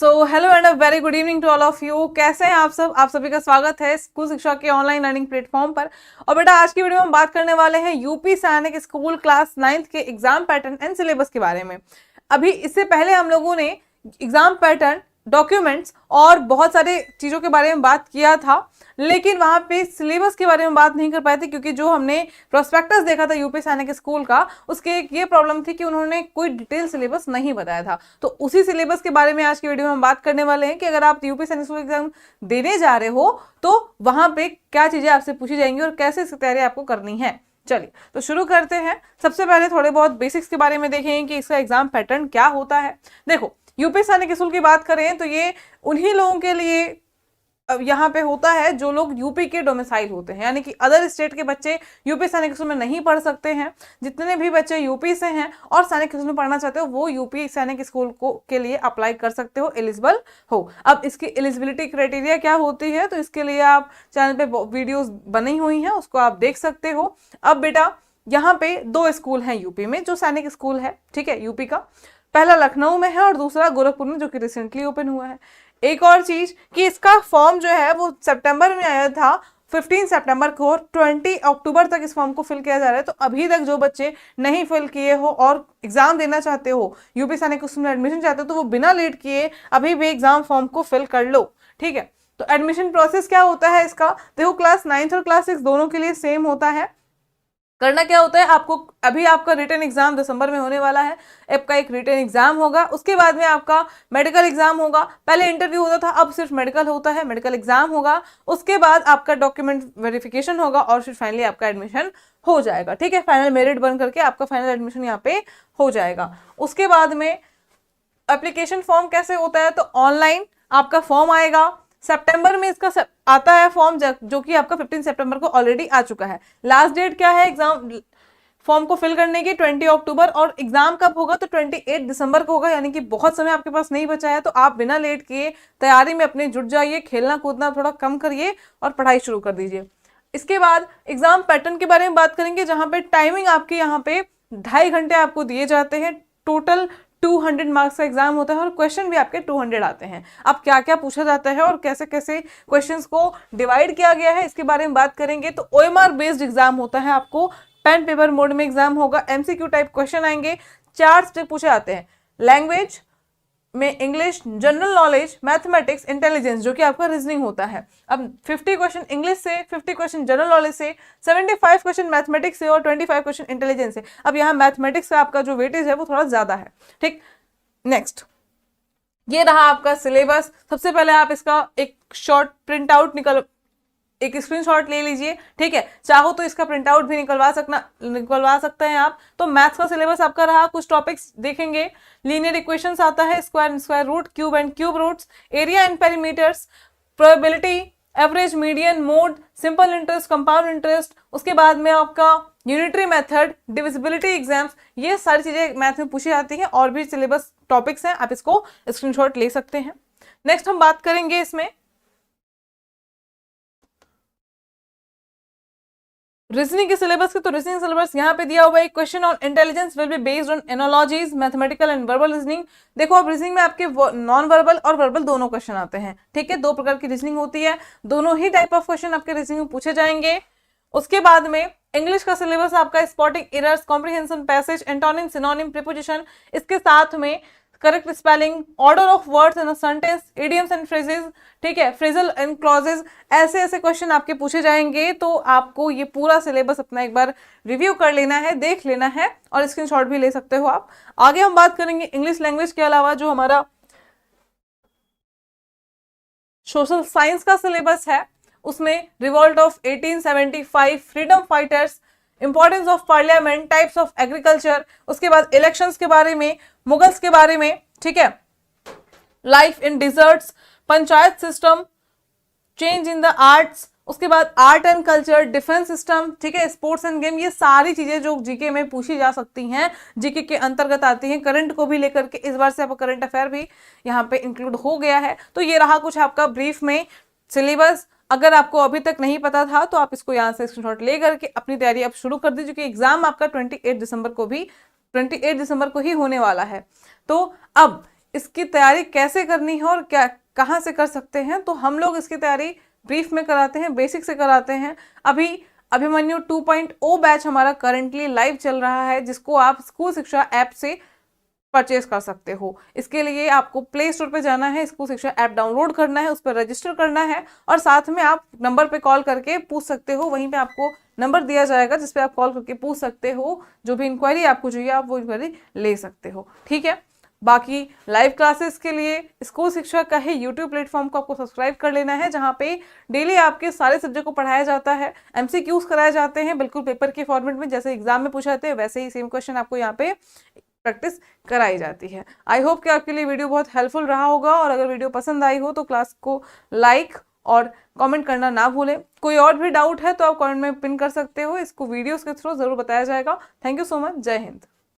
So hello and a very good evening to all of you. कैसे हैं आप सब? आप सभी का स्वागत है स्कूल शिक्षा के ऑनलाइन लर्निंग प्लेटफॉर्म पर। और बेटा आज की वीडियो में हम बात करने वाले हैं यूपी सैनिक स्कूल क्लास 9th के एग्जाम पैटर्न एंड सिलेबस के बारे में। अभी इससे पहले हम लोगों ने एग्जाम पैटर्न, डॉक्यूमेंट्स और बहुत सारे चीज़ों के बारे में बात किया था, लेकिन वहाँ पे सिलेबस के बारे में बात नहीं कर पाए थे क्योंकि जो हमने प्रोस्पेक्टस देखा था यूपी सैनिक स्कूल का, उसके एक ये प्रॉब्लम थी कि उन्होंने कोई डिटेल सिलेबस नहीं बताया था। तो उसी सिलेबस के बारे में आज की वीडियो में हम बात करने वाले हैं कि अगर आप यूपी सैनिक स्कूल एग्जाम देने जा रहे हो तो वहाँ पे क्या चीज़ें आपसे पूछी जाएंगी और कैसे इसकी तैयारी आपको करनी है। चलिए तो शुरू करते हैं। सबसे पहले थोड़े बहुत बेसिक्स के बारे में देखेंगे कि इसका एग्जाम पैटर्न क्या होता है। देखो, यूपी सैनिक स्कूल की बात करें तो ये उन्हीं लोगों के लिए यहाँ पे होता है जो लोग यूपी के डोमिसाइल होते हैं, यानी कि अदर स्टेट के बच्चे यूपी सैनिक स्कूल में नहीं पढ़ सकते हैं। जितने भी बच्चे यूपी से हैं और सैनिक स्कूल में पढ़ना चाहते हो वो यूपी सैनिक स्कूल को के लिए अप्लाई कर सकते हो, एलिजिबल हो। अब इसकी एलिजिबिलिटी क्राइटेरिया क्या होती है तो इसके लिए आप चैनल पे वीडियोस बनी हुई हैं, उसको आप देख सकते हो। अब बेटा यहाँ पे दो स्कूल हैं यूपी में जो सैनिक स्कूल है, ठीक है, यूपी का। पहला लखनऊ में है और दूसरा गोरखपुर में जो कि रिसेंटली ओपन हुआ है। एक और चीज कि इसका फॉर्म जो है वो सितंबर में आया था, 15 सितंबर को, और 20 अक्टूबर तक इस फॉर्म को फिल किया जा रहा है। तो अभी तक जो बच्चे नहीं फिल किए हो और एग्जाम देना चाहते हो, यूपी सैनिक स्कूल में एडमिशन चाहते हो, तो वो बिना लेट किए अभी भी एग्जाम फॉर्म को फिल कर लो, ठीक है। तो एडमिशन प्रोसेस क्या होता है इसका, देखो क्लास 9th और क्लास 6 दोनों के लिए सेम होता है। करना क्या होता है आपको, अभी आपका रिटन एग्जाम दिसंबर में होने वाला है, आपका एक रिटन एग्जाम होगा, उसके बाद में आपका मेडिकल एग्जाम होगा। पहले इंटरव्यू होता था, अब सिर्फ मेडिकल होता है, मेडिकल एग्जाम होगा। उसके बाद आपका डॉक्यूमेंट वेरिफिकेशन होगा और फिर फाइनली आपका एडमिशन हो जाएगा, ठीक है। फाइनल मेरिट बन करके आपका फाइनल एडमिशन यहाँ पे हो जाएगा। उसके बाद में एप्लीकेशन फॉर्म कैसे होता है, तो ऑनलाइन आपका फॉर्म आएगा। सितंबर में इसका आता है फॉर्म, जो कि आपका 15 सितंबर को ऑलरेडी आ चुका है। लास्ट डेट क्या है एग्जाम फॉर्म को फिल करने की, 20 अक्टूबर। और एग्जाम कब होगा तो 28 दिसंबर को होगा, यानी कि बहुत समय आपके पास नहीं बचा है। तो आप बिना लेट किए तैयारी में अपने जुट जाइए, खेलना कूदना थोड़ा कम करिए और पढ़ाई शुरू कर दीजिए। इसके बाद एग्जाम पैटर्न के बारे में बात करेंगे, जहां पे टाइमिंग आपके यहाँ पे 2.5 घंटे आपको दिए जाते हैं। टोटल 200 मार्क्स का एग्जाम होता है और क्वेश्चन भी आपके 200 आते हैं। अब क्या क्या पूछा जाता है और कैसे कैसे क्वेश्चंस को डिवाइड किया गया है इसके बारे में बात करेंगे। तो ओएमआर बेस्ड एग्जाम होता है, आपको पेन पेपर मोड में एग्जाम होगा। एमसीक्यू टाइप क्वेश्चन आएंगे, 4 सब्जेक्ट पूछे जाते हैं। लैंग्वेज में English, general knowledge, mathematics, intelligence, जो कि आपका रीजनिंग होता है। अब 50 क्वेश्चन इंग्लिश से, 50 क्वेश्चन जनरल नॉलेज से, 75 क्वेश्चन मैथमेटिक्स से और 25 क्वेश्चन इंटेलिजेंस से। अब यहाँ मैथमेटिक्स का आपका जो वेटेज है वो थोड़ा ज्यादा है, ठीक। नेक्स्ट, ये रहा आपका सिलेबस। सबसे पहले आप इसका एक शॉर्ट प्रिंट आउट एक स्क्रीनशॉट ले लीजिए, ठीक है। चाहो तो इसका प्रिंट आउट भी निकलवा सकते हैं आप। तो मैथ्स का सिलेबस आपका रहा, कुछ टॉपिक्स देखेंगे। लीनियर इक्वेशंस आता है, square and square root, cube and cube roots, area and perimeters, probability, average, median, mode, simple interest, compound interest. उसके बाद में आपका यूनिटरी मेथड, डिविजिबिलिटी एग्जाम्स, ये सारी चीजें मैथ में पूछी जाती हैं। और भी सिलेबस टॉपिक्स हैं, आप इसको स्क्रीनशॉट ले सकते हैं। नेक्स्ट हम बात करेंगे इसमें रीजनिंग के सिलेबस की। तो रीजनिंग सिलेबस यहाँ पे दिया हुआ है, question on intelligence will be based on analogies, mathematical and verbal reasoning. देखो अब रीजनिंग में आपके नॉन वर्बल और वर्बल दोनों क्वेश्चन आते हैं, ठीक है। 2 प्रकार की रीजनिंग होती है, दोनों ही टाइप ऑफ क्वेश्चन आपके रीजनिंग में पूछे जाएंगे। उसके बाद में इंग्लिश का सिलेबस आपका spotting errors, comprehension, passage, antonym, synonym, preposition, इसके साथ में correct spelling, order of words in a sentence, idioms and phrases, ठीक है, फ्रेजल एंड क्लॉजेस, ऐसे ऐसे क्वेश्चन आपके पूछे जाएंगे। तो आपको ये पूरा सिलेबस अपना एक बार रिव्यू कर लेना है, देख लेना है और स्क्रीनशॉट भी ले सकते हो आप। आगे हम बात करेंगे इंग्लिश लैंग्वेज के अलावा जो हमारा सोशल साइंस का सिलेबस है, उसमें revolt of 1875, freedom fighters, importance of parliament, types of agriculture, उसके बाद इलेक्शंस के बारे में, मुगल्स के बारे में, ठीक है, life in deserts, panchayat system, change in the arts, उसके बाद art and culture, defence system, ठीक है, स्पोर्ट्स एंड गेम। ये सारी चीजें जो जीके में पूछी जा सकती हैं, जीके के अंतर्गत आती हैं, करंट को भी लेकर के इस बार से आपका करंट अफेयर भी यहाँ पे इंक्लूड हो गया है। तो ये रहा कुछ आपका ब्रीफ में सिलेबस। अगर आपको अभी तक नहीं पता था तो आप इसको यहाँ से स्क्रीनशॉट ले करके अपनी तैयारी आप शुरू कर दीजिए, क्योंकि एग्जाम आपका 28 दिसंबर को ही होने वाला है। तो अब इसकी तैयारी कैसे करनी है और क्या कहाँ से कर सकते हैं, तो हम लोग इसकी तैयारी ब्रीफ में कराते हैं, बेसिक से कराते हैं। अभी अभिमन्यु 2.0 बैच हमारा करंटली लाइव चल रहा है, जिसको आप स्कूल शिक्षा ऐप से परचेज कर सकते हो। इसके लिए आपको प्ले स्टोर पे जाना है, स्कूल शिक्षा ऐप डाउनलोड करना है, उस पर रजिस्टर करना है और साथ में आप नंबर पे कॉल करके पूछ सकते हो। वहीं पे आपको नंबर दिया जाएगा जिस पे आप कॉल करके पूछ सकते हो, जो भी इंक्वायरी आपको चाहिए आप वो इंक्वायरी ले सकते हो। ठीक है, बाकी लाइव क्लासेस के लिए स्कूल शिक्षा का ही यूट्यूब प्लेटफॉर्म को आपको सब्सक्राइब कर लेना है, जहाँ पे डेली आपके सारे सब्जेक्ट को पढ़ाया जाता है, एमसीक्यूज कराए जाते हैं बिल्कुल पेपर के फॉर्मेट में, जैसे एग्जाम में पूछा जाते हैं वैसे ही सेम क्वेश्चन आपको यहाँ पे प्रैक्टिस कराई जाती है। आई होप कि आपके लिए वीडियो बहुत हेल्पफुल रहा होगा, और अगर वीडियो पसंद आई हो तो क्लास को लाइक और कमेंट करना ना भूलें। कोई और भी डाउट है तो आप कमेंट में पिन कर सकते हो, इसको वीडियोस के थ्रू जरूर बताया जाएगा। थैंक यू सो मच, जय हिंद।